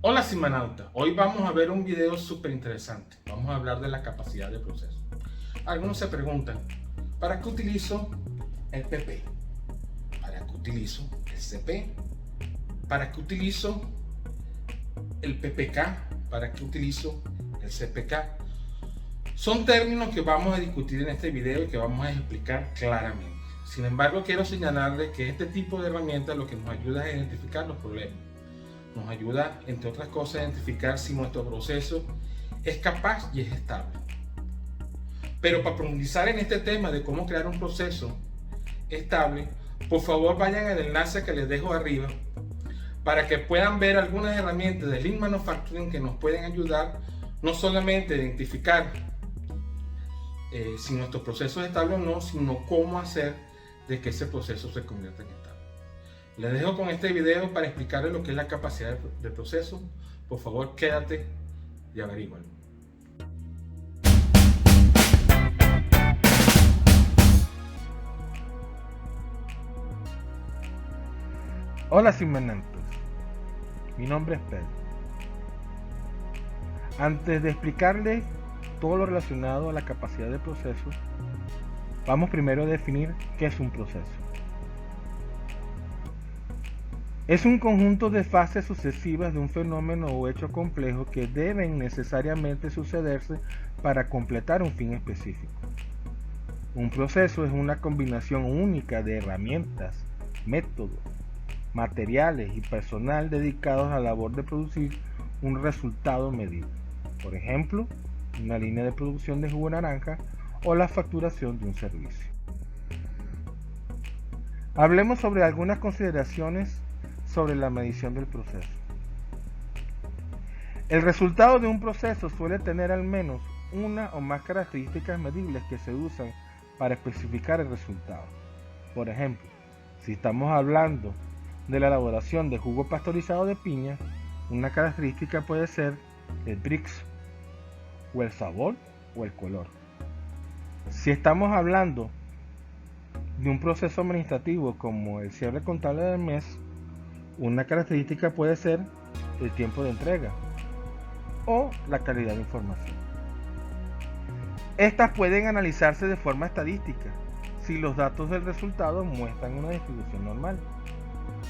Hola Simanauta, hoy vamos a ver un video súper interesante. Vamos a hablar de la capacidad de proceso. Algunos se preguntan, ¿para qué utilizo el PP? ¿Para qué utilizo el CP? ¿Para qué utilizo el PPK? ¿Para qué utilizo el CPK? Son términos que vamos a discutir en este video y que vamos a explicar claramente. Sin embargo, quiero señalarle que este tipo de herramientas lo que nos ayuda es a identificar los problemas. Nos ayuda, entre otras cosas, a identificar si nuestro proceso es capaz y es estable. Pero para profundizar en este tema de cómo crear un proceso estable, por favor vayan al enlace que les dejo arriba para que puedan ver algunas herramientas de Lean Manufacturing que nos pueden ayudar no solamente a identificar si nuestro proceso es estable o no, sino cómo hacer de que ese proceso se convierta en estable. Les dejo con este video para explicarles lo que es la capacidad de proceso. Por favor, quédate y averígualo. Hola Simanautas, mi nombre es Pedro. Antes de explicarles todo lo relacionado a la capacidad de proceso, vamos primero a definir qué es un proceso. Es un conjunto de fases sucesivas de un fenómeno o hecho complejo que deben necesariamente sucederse para completar un fin específico. Un proceso es una combinación única de herramientas, métodos, materiales y personal dedicados a la labor de producir un resultado medido. Por ejemplo, una línea de producción de jugo de naranja o la facturación de un servicio. Hablemos sobre algunas consideraciones sobre la medición del proceso. El resultado de un proceso suele tener al menos una o más características medibles que se usan para especificar el resultado. Por ejemplo, si estamos hablando de la elaboración de jugo pasteurizado de piña, una característica puede ser el Brix, o el sabor, o el color. Si estamos hablando de un proceso administrativo como el cierre contable del mes, una característica puede ser el tiempo de entrega o la calidad de información. Estas pueden analizarse de forma estadística si los datos del resultado muestran una distribución normal.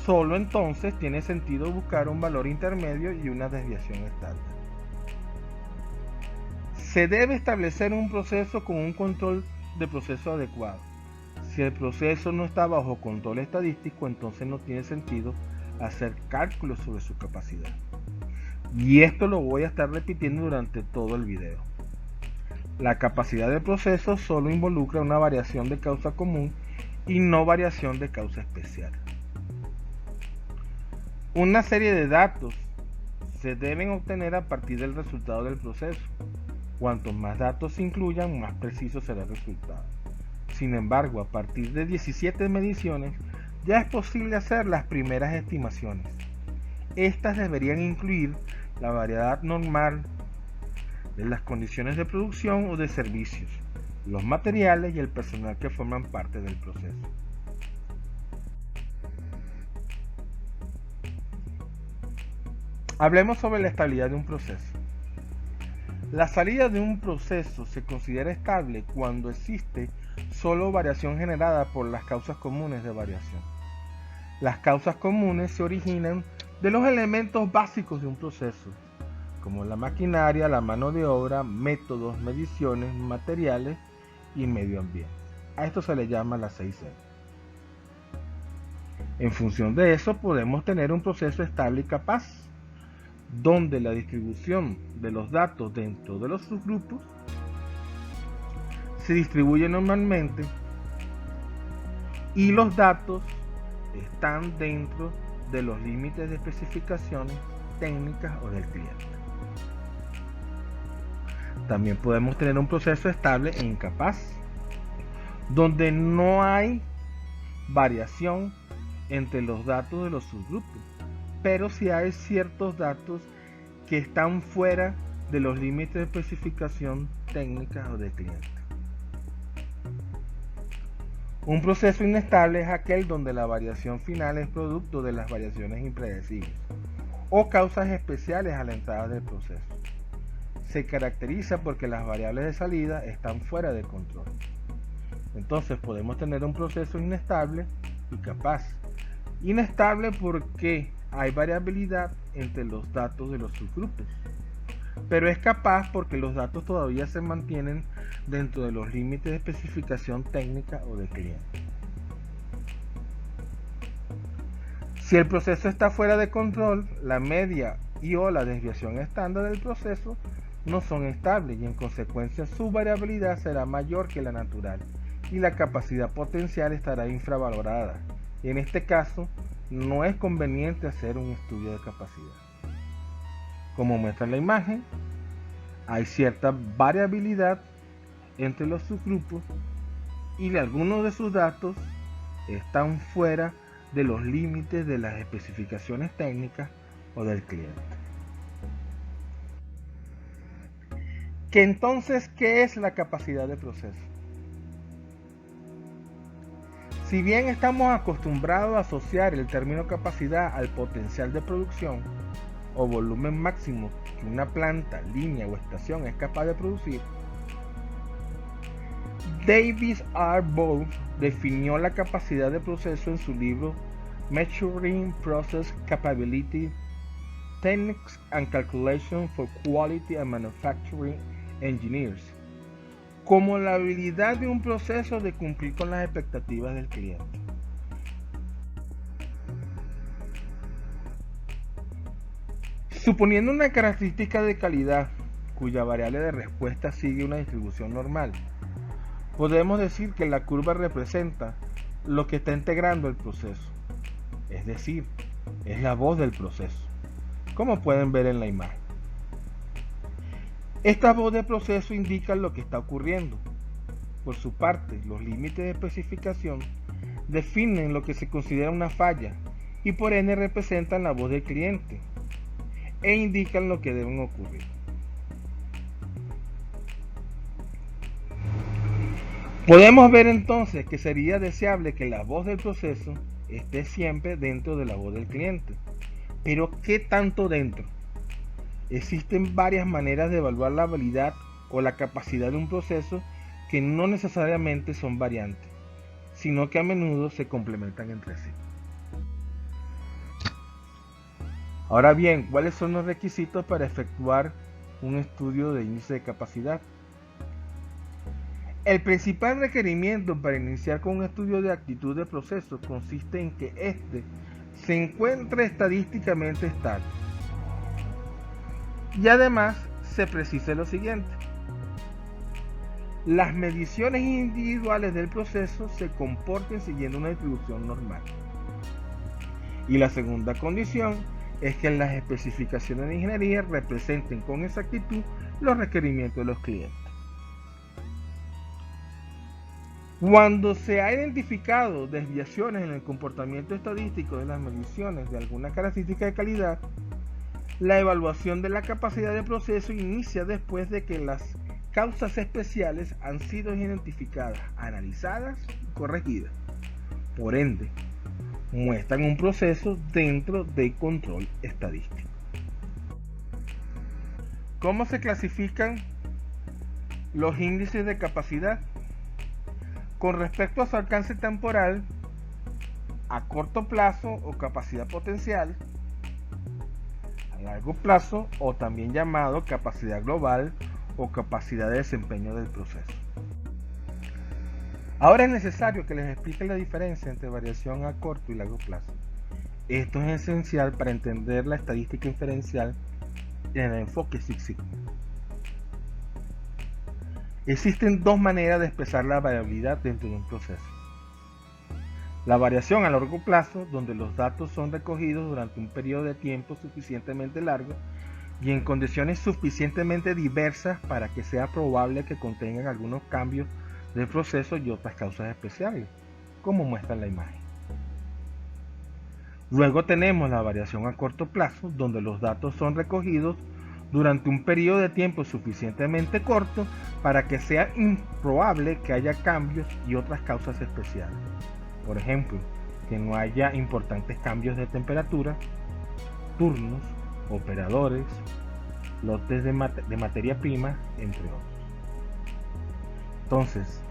Solo entonces tiene sentido buscar un valor intermedio y una desviación estándar. Se debe establecer un proceso con un control de proceso adecuado. Si el proceso no está bajo control estadístico, entonces no tiene sentido hacer cálculos sobre su capacidad. Y esto lo voy a estar repitiendo durante todo el video. La capacidad de proceso solo involucra una variación de causa común y no variación de causa especial. Una serie de datos se deben obtener a partir del resultado del proceso. Cuantos más datos se incluyan, más preciso será el resultado. Sin embargo, a partir de 17 mediciones, ya es posible hacer las primeras estimaciones. Estas deberían incluir la variedad normal de las condiciones de producción o de servicios, los materiales y el personal que forman parte del proceso. Hablemos sobre la estabilidad de un proceso. La salida de un proceso se considera estable cuando existe solo variación generada por las causas comunes de variación. Las causas comunes se originan de los elementos básicos de un proceso, como la maquinaria, la mano de obra, métodos, mediciones, materiales y medio ambiente. A esto se le llama las 6 M. En función de eso podemos tener un proceso estable y capaz, donde la distribución de los datos dentro de los subgrupos se distribuye normalmente y los datos están dentro de los límites de especificaciones técnicas o del cliente. También podemos tener un proceso estable e incapaz, donde no hay variación entre los datos de los subgrupos, pero sí hay ciertos datos que están fuera de los límites de especificación técnica o del cliente. Un proceso inestable es aquel donde la variación final es producto de las variaciones impredecibles o causas especiales a la entrada del proceso. Se caracteriza porque las variables de salida están fuera de control. Entonces podemos tener un proceso inestable y capaz. Inestable porque hay variabilidad entre los datos de los subgrupos, pero es capaz porque los datos todavía se mantienen dentro de los límites de especificación técnica o de cliente. Si el proceso está fuera de control, la media y o la desviación estándar del proceso no son estables y en consecuencia su variabilidad será mayor que la natural y la capacidad potencial estará infravalorada. En este caso, no es conveniente hacer un estudio de capacidad. Como muestra la imagen, hay cierta variabilidad entre los subgrupos y algunos de sus datos están fuera de los límites de las especificaciones técnicas o del cliente. Entonces, ¿qué es la capacidad de proceso? Si bien estamos acostumbrados a asociar el término capacidad al potencial de producción o volumen máximo que una planta, línea o estación es capaz de producir, Davis R. Bowles definió la capacidad de proceso en su libro Measuring Process Capability: Techniques and Calculations for Quality and Manufacturing Engineers, como la habilidad de un proceso de cumplir con las expectativas del cliente. Suponiendo una característica de calidad cuya variable de respuesta sigue una distribución normal, podemos decir que la curva representa lo que está integrando el proceso, es decir, es la voz del proceso, como pueden ver en la imagen. Esta voz de proceso indica lo que está ocurriendo. Por su parte, los límites de especificación definen lo que se considera una falla y por ende representan la voz del cliente e indican lo que deben ocurrir. Podemos ver entonces que sería deseable que la voz del proceso esté siempre dentro de la voz del cliente. Pero ¿qué tanto dentro? Existen varias maneras de evaluar la habilidad o la capacidad de un proceso que no necesariamente son variantes, sino que a menudo se complementan entre sí. Ahora bien, ¿cuáles son los requisitos para efectuar un estudio de índice de capacidad? El principal requerimiento para iniciar con un estudio de actitud de proceso consiste en que éste se encuentre estadísticamente estable. Y además se precise lo siguiente: las mediciones individuales del proceso se comporten siguiendo una distribución normal. Y la segunda condición es que las especificaciones de ingeniería representen con exactitud los requerimientos de los clientes. Cuando se ha identificado desviaciones en el comportamiento estadístico de las mediciones de alguna característica de calidad, la evaluación de la capacidad de proceso inicia después de que las causas especiales han sido identificadas, analizadas y corregidas. Por ende, muestran un proceso dentro de control estadístico. ¿Cómo se clasifican los índices de capacidad? Con respecto a su alcance temporal, a corto plazo o capacidad potencial, a largo plazo o también llamado capacidad global o capacidad de desempeño del proceso. Ahora es necesario que les explique la diferencia entre variación a corto y largo plazo. Esto es esencial para entender la estadística inferencial en el enfoque Six Sigma. Existen dos maneras de expresar la variabilidad dentro de un proceso. La variación a largo plazo, donde los datos son recogidos durante un periodo de tiempo suficientemente largo y en condiciones suficientemente diversas para que sea probable que contengan algunos cambios del proceso y otras causas especiales, como muestra en la imagen. Luego tenemos la variación a corto plazo, donde los datos son recogidos durante un periodo de tiempo suficientemente corto para que sea improbable que haya cambios y otras causas especiales. Por ejemplo, que no haya importantes cambios de temperatura, turnos operadores, lotes de materia prima, entre otros. Entonces,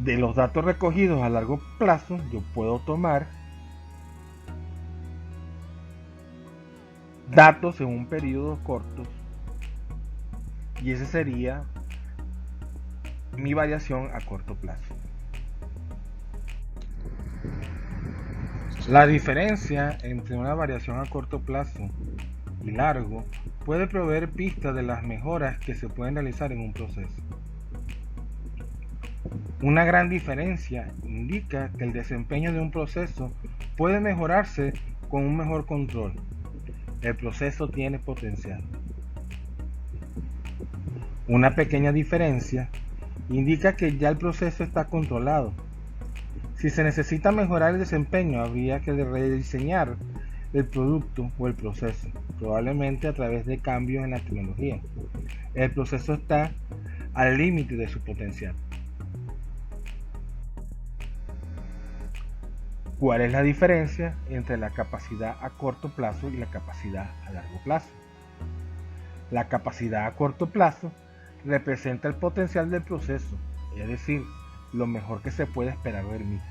de los datos recogidos a largo plazo, yo puedo tomar datos en un periodo corto y ese sería mi variación a corto plazo. La diferencia entre una variación a corto plazo y largo puede proveer pistas de las mejoras que se pueden realizar en un proceso. Una gran diferencia indica que el desempeño de un proceso puede mejorarse con un mejor control. El proceso tiene potencial. Una pequeña diferencia indica que ya el proceso está controlado. Si se necesita mejorar el desempeño, habría que rediseñar el producto o el proceso, probablemente a través de cambios en la tecnología. El proceso está al límite de su potencial. ¿Cuál es la diferencia entre la capacidad a corto plazo y la capacidad a largo plazo? La capacidad a corto plazo representa el potencial del proceso, es decir, lo mejor que se puede esperar del mismo.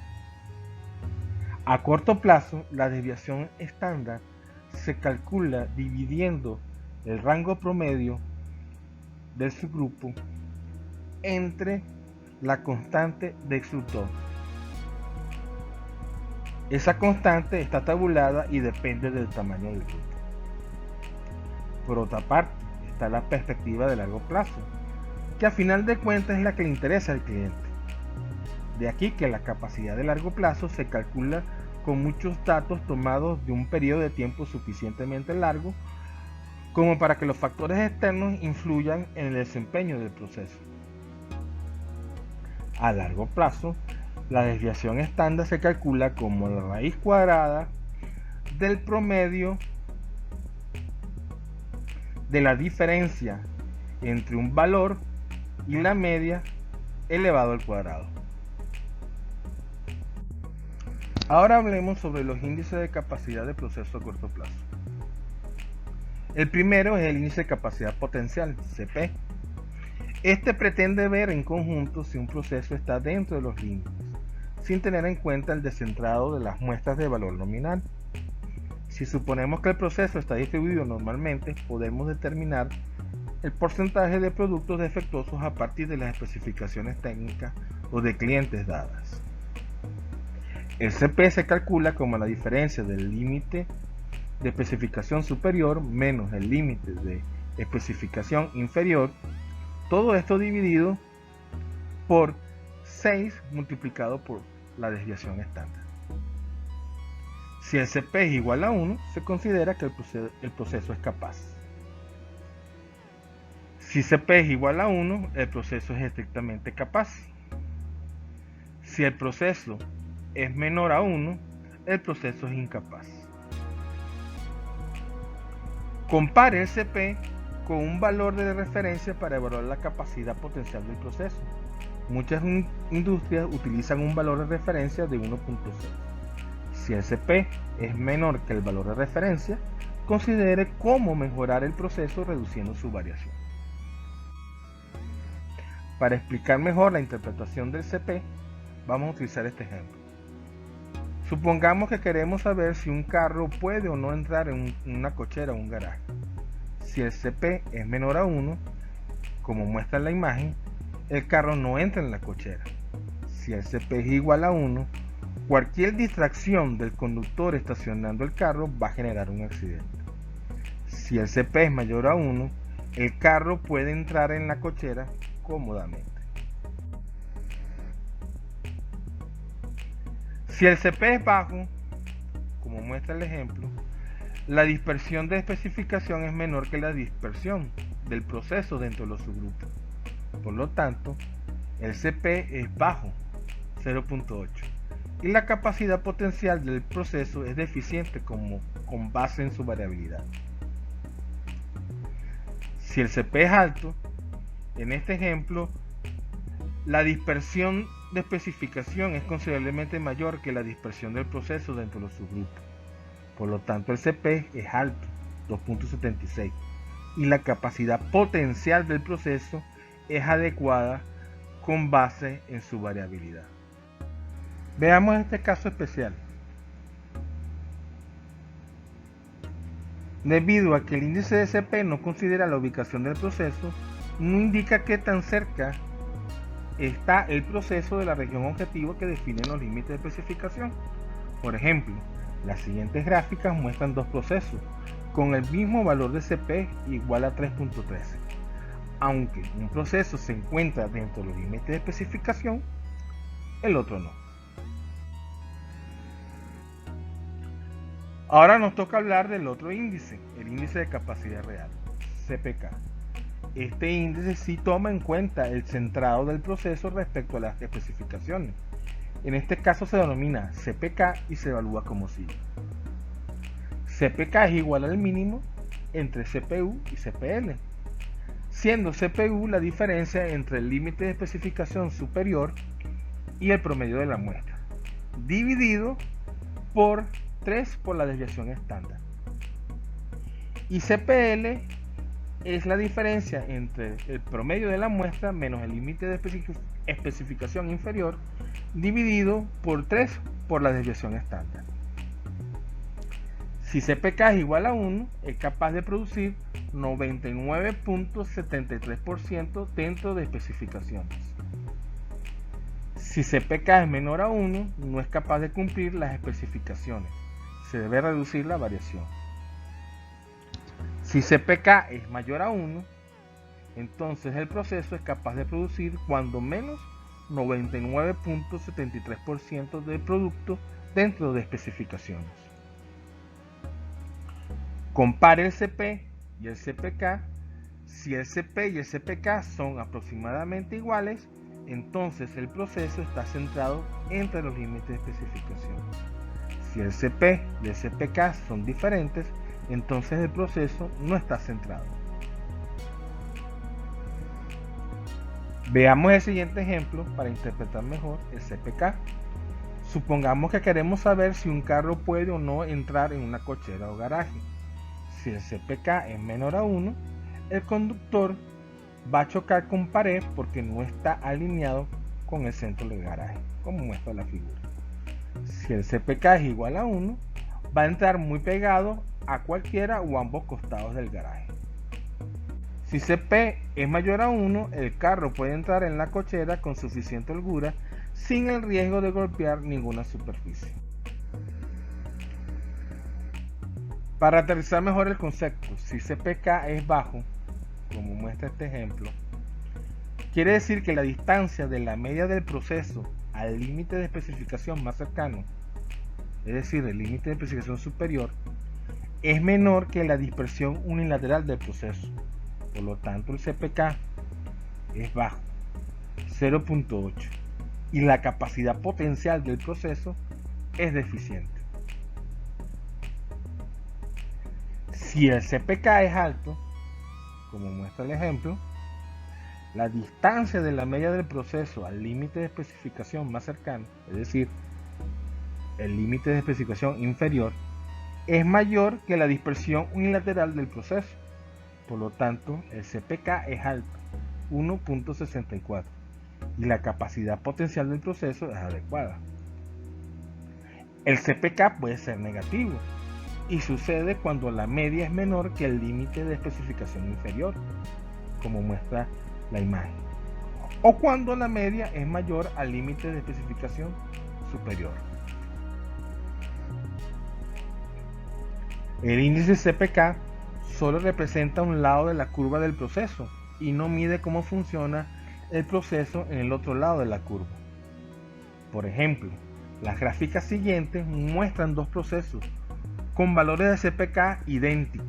A corto plazo, la desviación estándar se calcula dividiendo el rango promedio del subgrupo entre la constante de extrusor. Esa constante está tabulada y depende del tamaño del grupo. Por otra parte, está la perspectiva de largo plazo, que a final de cuentas es la que le interesa al cliente. De aquí que la capacidad de largo plazo se calcula con muchos datos tomados de un periodo de tiempo suficientemente largo como para que los factores externos influyan en el desempeño del proceso. A largo plazo, la desviación estándar se calcula como la raíz cuadrada del promedio de la diferencia entre un valor y la media elevado al cuadrado. Ahora hablemos sobre los índices de capacidad de proceso a corto plazo. El primero es el índice de capacidad potencial, CP. Este pretende ver en conjunto si un proceso está dentro de los límites, sin tener en cuenta el descentrado de las muestras de valor nominal. Si suponemos que el proceso está distribuido normalmente, podemos determinar el porcentaje de productos defectuosos a partir de las especificaciones técnicas o de clientes dadas. El CP se calcula como la diferencia del límite de especificación superior menos el límite de especificación inferior, todo esto dividido por 6 multiplicado por la desviación estándar. Si el CP es igual a 1, se considera que el proceso es capaz. Si CP es igual a 1, el proceso es estrictamente capaz. Si el proceso es menor a 1, el proceso es incapaz. Compare el CP con un valor de referencia para evaluar la capacidad potencial del proceso. Muchas industrias utilizan un valor de referencia de 1.6. Si el CP es menor que el valor de referencia, considere cómo mejorar el proceso reduciendo su variación. Para explicar mejor la interpretación del CP, vamos a utilizar este ejemplo. Supongamos que queremos saber si un carro puede o no entrar en una cochera o un garaje. Si el CP es menor a 1, como muestra en la imagen, el carro no entra en la cochera. Si el CP es igual a 1, cualquier distracción del conductor estacionando el carro va a generar un accidente. Si el CP es mayor a 1, el carro puede entrar en la cochera cómodamente. Si el CP es bajo, como muestra el ejemplo, la dispersión de especificación es menor que la dispersión del proceso dentro de los subgrupos. Por lo tanto, el CP es bajo, 0.8, y la capacidad potencial del proceso es deficiente con base en su variabilidad. Si el CP es alto, en este ejemplo, la dispersión de especificación es considerablemente mayor que la dispersión del proceso dentro de los subgrupos. Por lo tanto, el CP es alto, 2.76, y la capacidad potencial del proceso es adecuada con base en su variabilidad. Veamos este caso especial. Debido a que el índice de CP no considera la ubicación del proceso, no indica qué tan cerca está el proceso de la región objetivo que define los límites de especificación. Por ejemplo, las siguientes gráficas muestran dos procesos con el mismo valor de CP igual a 3.13. Aunque un proceso se encuentra dentro de los límites de especificación, el otro no. Ahora nos toca hablar del otro índice, el índice de capacidad real, CPK. Este índice sí toma en cuenta el centrado del proceso respecto a las especificaciones. En este caso se denomina CPK y se evalúa como sigue. CPK es igual al mínimo entre CPU y CPL, siendo CPU la diferencia entre el límite de especificación superior y el promedio de la muestra, dividido por 3 por la desviación estándar. Y CPL es la diferencia entre el promedio de la muestra menos el límite de especificación inferior, dividido por 3 por la desviación estándar. Si CPK es igual a 1, es capaz de producir 99.73% dentro de especificaciones. Si CPK es menor a 1, no es capaz de cumplir las especificaciones. Se debe reducir la variación. Si CPK es mayor a 1, entonces el proceso es capaz de producir cuando menos 99.73% del producto dentro de especificaciones. Compare el CP y el CPK. Si el CP y el CPK son aproximadamente iguales, entonces el proceso está centrado entre los límites de especificación. Si el CP y el CPK son diferentes, entonces el proceso no está centrado. Veamos el siguiente ejemplo para interpretar mejor el CPK. Supongamos que queremos saber si un carro puede o no entrar en una cochera o garaje. Si el CPK es menor a 1, el conductor va a chocar con pared porque no está alineado con el centro del garaje, como muestra la figura. Si el CPK es igual a 1, va a entrar muy pegado a cualquiera o ambos costados del garaje. Si CP es mayor a 1, el carro puede entrar en la cochera con suficiente holgura sin el riesgo de golpear ninguna superficie. Para aterrizar mejor el concepto, si CPK es bajo, como muestra este ejemplo, quiere decir que la distancia de la media del proceso al límite de especificación más cercano, es decir, el límite de especificación superior, es menor que la dispersión unilateral del proceso. Por lo tanto, el CPK es bajo, 0.8, y la capacidad potencial del proceso es deficiente. Si el CPK es alto, como muestra el ejemplo, la distancia de la media del proceso al límite de especificación más cercano, es decir, el límite de especificación inferior, es mayor que la dispersión unilateral del proceso. Por lo tanto, el CPK es alto, 1.64, y la capacidad potencial del proceso es adecuada. El CPK puede ser negativo, y sucede cuando la media es menor que el límite de especificación inferior, como muestra la imagen, o cuando la media es mayor al límite de especificación superior. El índice CPK solo representa un lado de la curva del proceso y no mide cómo funciona el proceso en el otro lado de la curva. Por ejemplo, las gráficas siguientes muestran dos procesos con valores de CPK idénticos.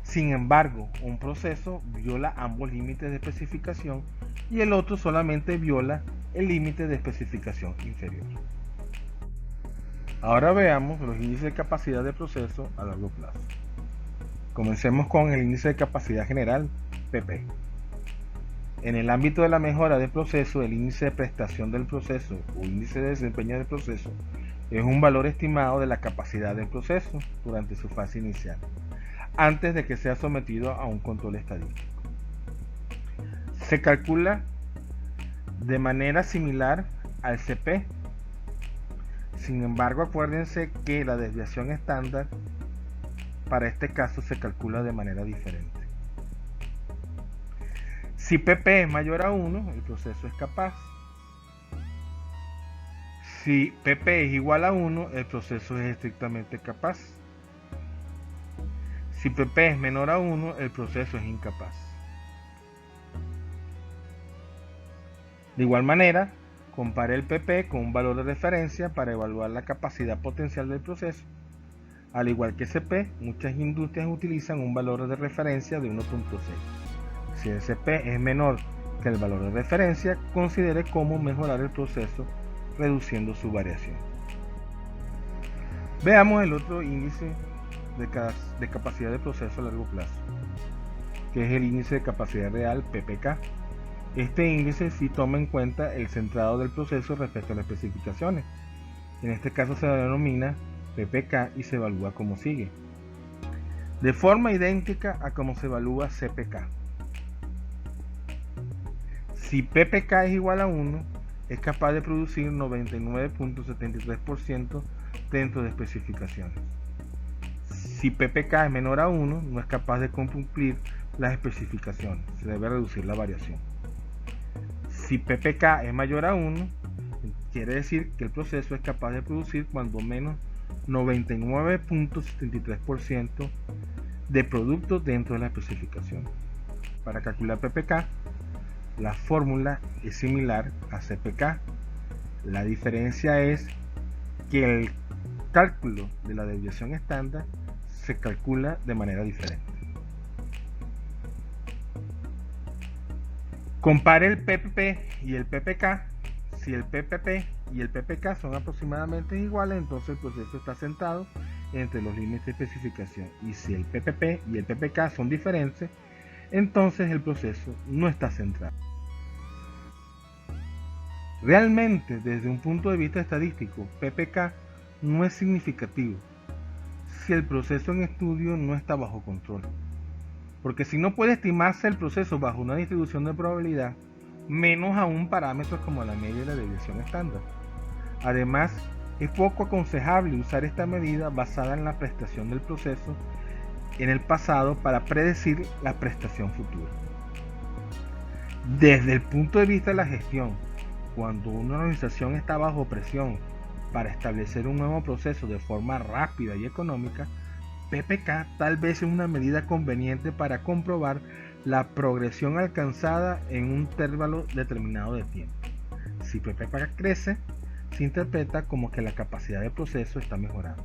Sin embargo, un proceso viola ambos límites de especificación y el otro solamente viola el límite de especificación inferior. Ahora veamos los índices de capacidad de proceso a largo plazo. Comencemos con el índice de capacidad general, PP. En el ámbito de la mejora del proceso, el índice de prestación del proceso o índice de desempeño del proceso es un valor estimado de la capacidad del proceso durante su fase inicial, antes de que sea sometido a un control estadístico. Se calcula de manera similar al CP. Sin embargo, acuérdense que la desviación estándar para este caso se calcula de manera diferente. Si PP es mayor a 1, el proceso es capaz. Si PP es igual a 1, el proceso es estrictamente capaz. Si PP es menor a 1, el proceso es incapaz. De igual manera, compare el PP con un valor de referencia para evaluar la capacidad potencial del proceso. Al igual que CP, muchas industrias utilizan un valor de referencia de 1.6. Si el CP es menor que el valor de referencia, considere cómo mejorar el proceso reduciendo su variación. Veamos el otro índice de capacidad de proceso a largo plazo, que es el índice de capacidad real PPK. Este índice sí toma en cuenta el centrado del proceso respecto a las especificaciones. En este caso se denomina PPK y se evalúa como sigue, de forma idéntica a como se evalúa CPK. Si PPK es igual a 1, es capaz de producir 99.73% dentro de especificaciones. Si PPK es menor a 1, no es capaz de cumplir las especificaciones, se debe reducir la variación. Si PPK es mayor a 1, quiere decir que el proceso es capaz de producir cuando menos 99.73% de productos dentro de la especificación. Para calcular PPK, la fórmula es similar a CPK. La diferencia es que el cálculo de la desviación estándar se calcula de manera diferente. Compare el PPP y el PPK. Si el PPP y el PPK son aproximadamente iguales, entonces el proceso está centrado entre los límites de especificación. Y si el PPP y el PPK son diferentes, entonces el proceso no está centrado. Realmente, desde un punto de vista estadístico, PPK no es significativo si el proceso en estudio no está bajo control. Porque si no puede estimarse el proceso bajo una distribución de probabilidad, menos aún parámetros como la media y la desviación estándar. Además, es poco aconsejable usar esta medida basada en la prestación del proceso en el pasado para predecir la prestación futura. Desde el punto de vista de la gestión, cuando una organización está bajo presión para establecer un nuevo proceso de forma rápida y económica, PPK tal vez es una medida conveniente para comprobar la progresión alcanzada en un intervalo determinado de tiempo. Si PPK crece, se interpreta como que la capacidad de proceso está mejorando.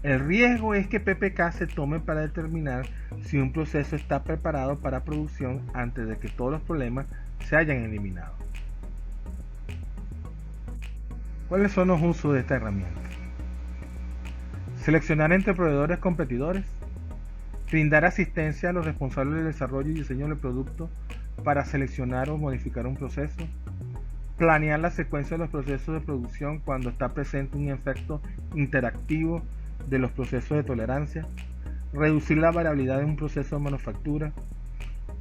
El riesgo es que PPK se tome para determinar si un proceso está preparado para producción antes de que todos los problemas se hayan eliminado. ¿Cuáles son los usos de esta herramienta? Seleccionar entre proveedores competidores, brindar asistencia a los responsables del desarrollo y diseño del producto para seleccionar o modificar un proceso, planear la secuencia de los procesos de producción cuando está presente un efecto interactivo de los procesos de tolerancia, reducir la variabilidad de un proceso de manufactura,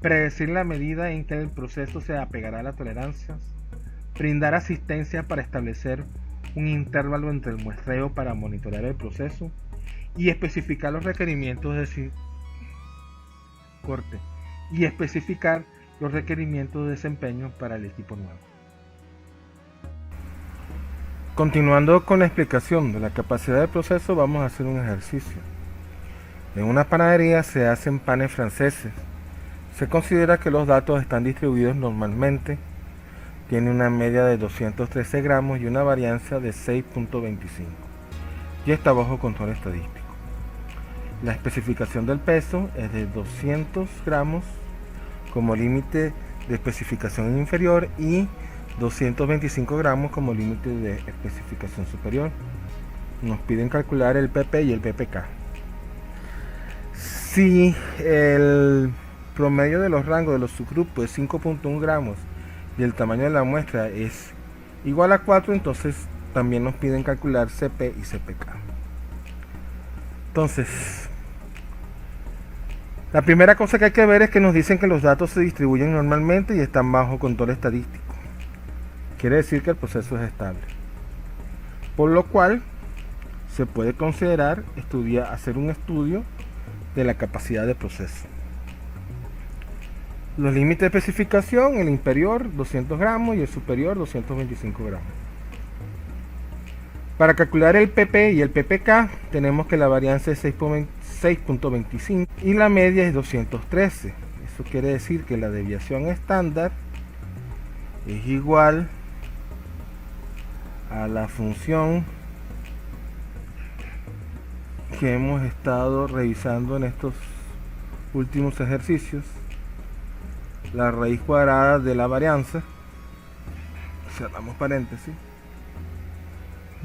predecir la medida en que el proceso se apegará a la tolerancia, brindar asistencia para establecer un intervalo entre el muestreo para monitorear el proceso y especificar los requerimientos de desempeño para el equipo nuevo. Continuando con la explicación de la capacidad del proceso, vamos a hacer un ejercicio. En una panadería se hacen panes franceses. Se considera que los datos están distribuidos normalmente. Tiene una media de 213 gramos y una varianza de 6.25 y está bajo control estadístico. La especificación del peso es de 200 gramos como límite de especificación inferior y 225 gramos como límite de especificación superior. Nos piden calcular el PP y el PPK. Si el promedio de los rangos de los subgrupos es 5.1 gramos y el tamaño de la muestra es igual a 4, entonces también nos piden calcular CP y CPK. Entonces, La primera cosa que hay que ver es que nos dicen que los datos se distribuyen normalmente y están bajo control estadístico. Quiere decir que el proceso es estable. Por lo cual se puede considerar hacer un estudio de la capacidad de proceso. Los límites de especificación, el inferior 200 gramos y el superior 225 gramos. Para calcular el PP y el PPK tenemos que la varianza es 6.25 y la media es 213. Eso quiere decir que la desviación estándar es igual a la función que hemos estado revisando en estos últimos ejercicios, la raíz cuadrada de la varianza, cerramos paréntesis,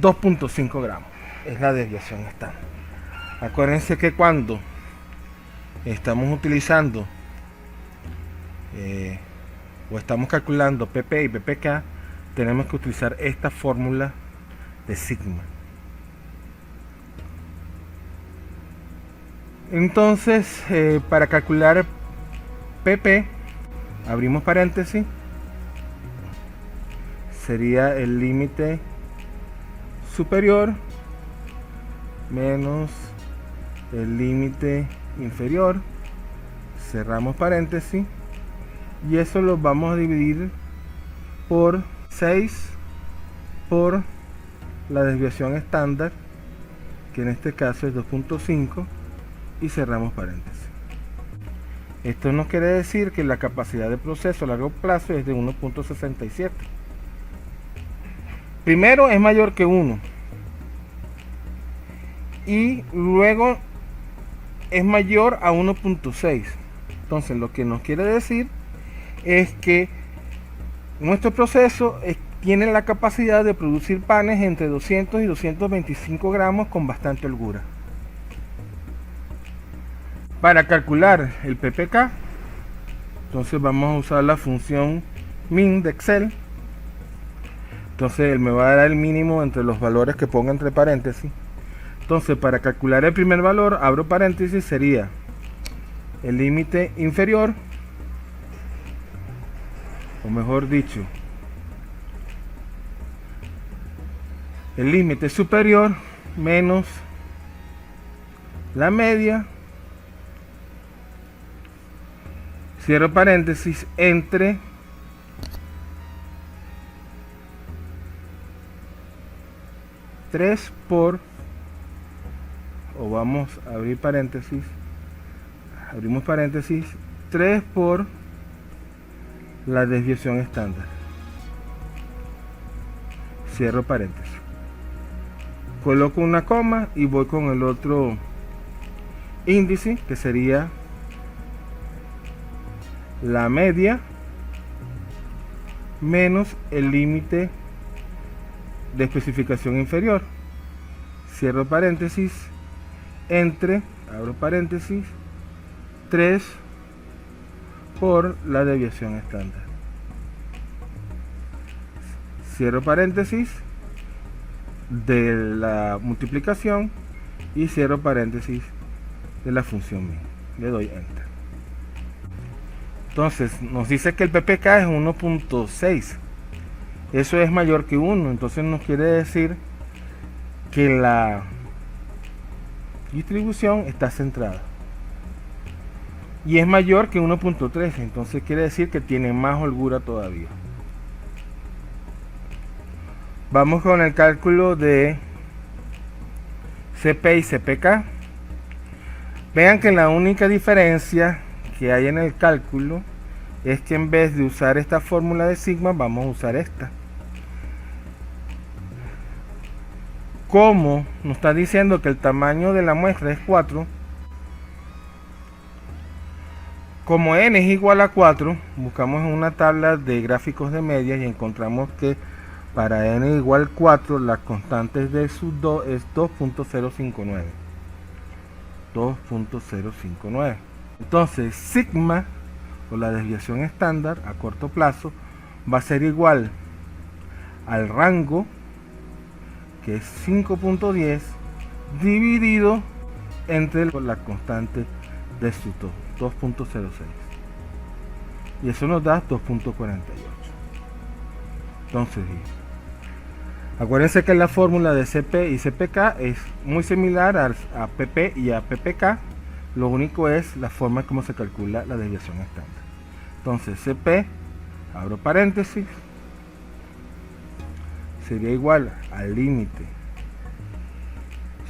2.5 gramos es la desviación estándar. Acuérdense que cuando estamos utilizando o estamos calculando PP y PPK, tenemos que utilizar esta fórmula de sigma. Entonces, para calcular PP, abrimos paréntesis, sería el límite superior menos el límite inferior, cerramos paréntesis, y eso lo vamos a dividir por 6 por la desviación estándar, que en este caso es 2.5, y cerramos paréntesis. Esto nos quiere decir que la capacidad de proceso a largo plazo es de 1.67. Primero es mayor que 1 y luego es mayor a 1.6. Entonces lo que nos quiere decir es que nuestro proceso tiene la capacidad de producir panes entre 200 y 225 gramos con bastante holgura. Para calcular el PPK, entonces vamos a usar la función min de Excel. Entonces él me va a dar el mínimo entre los valores que ponga entre paréntesis. Entonces para calcular el primer valor, abro paréntesis, sería el límite inferior, o mejor dicho, el límite superior menos la media, cierro paréntesis, entre por, o vamos a abrir paréntesis, abrimos paréntesis, 3 por la desviación estándar, cierro paréntesis, coloco una coma y voy con el otro índice, que sería la media menos el límite de especificación inferior, cierro paréntesis, entre, abro paréntesis, 3 por la desviación estándar, cierro paréntesis de la multiplicación y cierro paréntesis de la función min, le doy enter. Entonces nos dice que el PPK es 1.6, eso es mayor que 1, entonces nos quiere decir que la distribución está centrada y es mayor que 1.3, entonces quiere decir que tiene más holgura todavía. Vamos con el cálculo de CP y CPK. Vean que la única diferencia que hay en el cálculo es que en vez de usar esta fórmula de sigma, vamos a usar esta. Como nos está diciendo que el tamaño de la muestra es 4, como n es igual a 4, buscamos en una tabla de gráficos de medias y encontramos que para n igual 4, las constantes de sub 2 es 2.059. 2.059. Entonces sigma, o la desviación estándar a corto plazo, va a ser igual al rango, que es 5.10, dividido entre la constante resultó 2.06 y eso nos da 2.48. Entonces, acuérdense que la fórmula de CP y CPK es muy similar a PP y a PPK, lo único es la forma como se calcula la desviación estándar. Entonces CP, abro paréntesis, sería igual al límite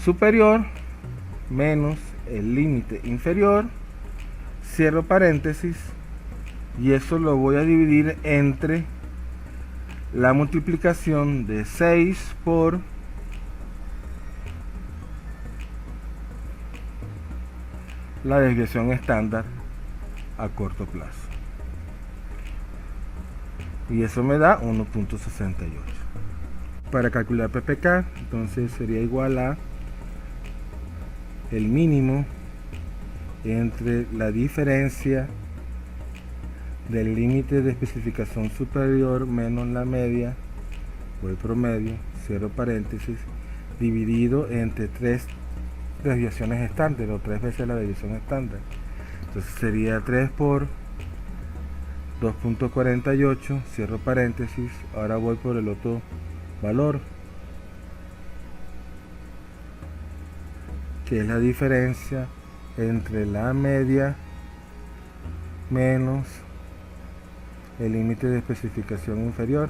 superior menos el límite inferior, cierro paréntesis, y eso lo voy a dividir entre la multiplicación de 6 por la desviación estándar a corto plazo, y eso me da 1.68. Para calcular PPK, entonces sería igual a el mínimo entre la diferencia del límite de especificación superior menos la media o el promedio, cierro paréntesis, dividido entre 3 desviaciones estándar o 3 veces la desviación estándar. Entonces sería 3 por 2.48, cierro paréntesis. Ahora voy por el otro valor, que es la diferencia entre la media menos el límite de especificación inferior,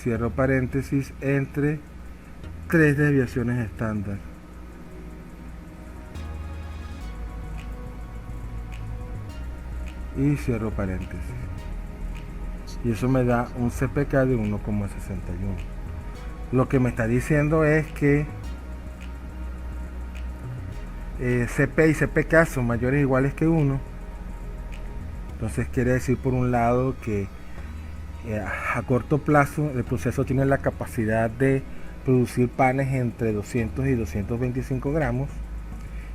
cierro paréntesis, entre 3 desviaciones estándar. Y cierro paréntesis. Y eso me da un CPK de 1,61. Lo que me está diciendo es que CP y CPK son mayores o iguales que 1. Entonces quiere decir, por un lado, que a corto plazo el proceso tiene la capacidad de producir panes entre 200 y 225 gramos,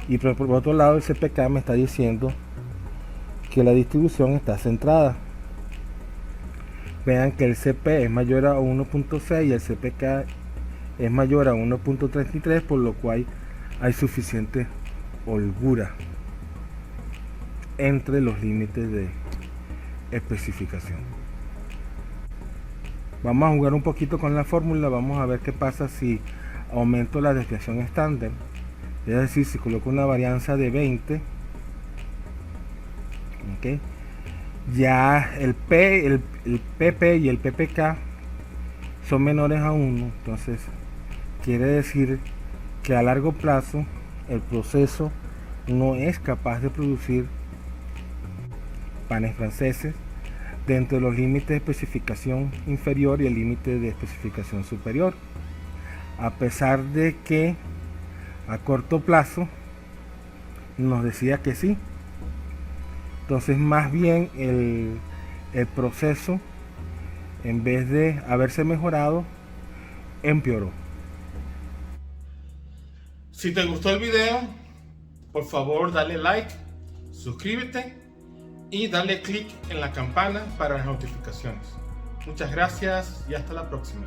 y por otro lado el CPK me está diciendo que la distribución está centrada. Vean que el CP es mayor a 1.6 y el CPK es mayor a 1.33, por lo cual hay suficiente holgura entre los límites de especificación. Vamos a jugar un poquito con la fórmula. Vamos a ver qué pasa si aumento la desviación estándar, es decir, si coloco una varianza de 20. ¿Okay? Ya el PP y el PPK son menores a 1, entonces quiere decir que a largo plazo el proceso no es capaz de producir panes franceses dentro de los límites de especificación inferior y el límite de especificación superior, a pesar de que a corto plazo nos decía que sí. Entonces, más bien el proceso, en vez de haberse mejorado, empeoró. Si te gustó el video, por favor dale like, suscríbete y dale click en la campana para las notificaciones. Muchas gracias y hasta la próxima.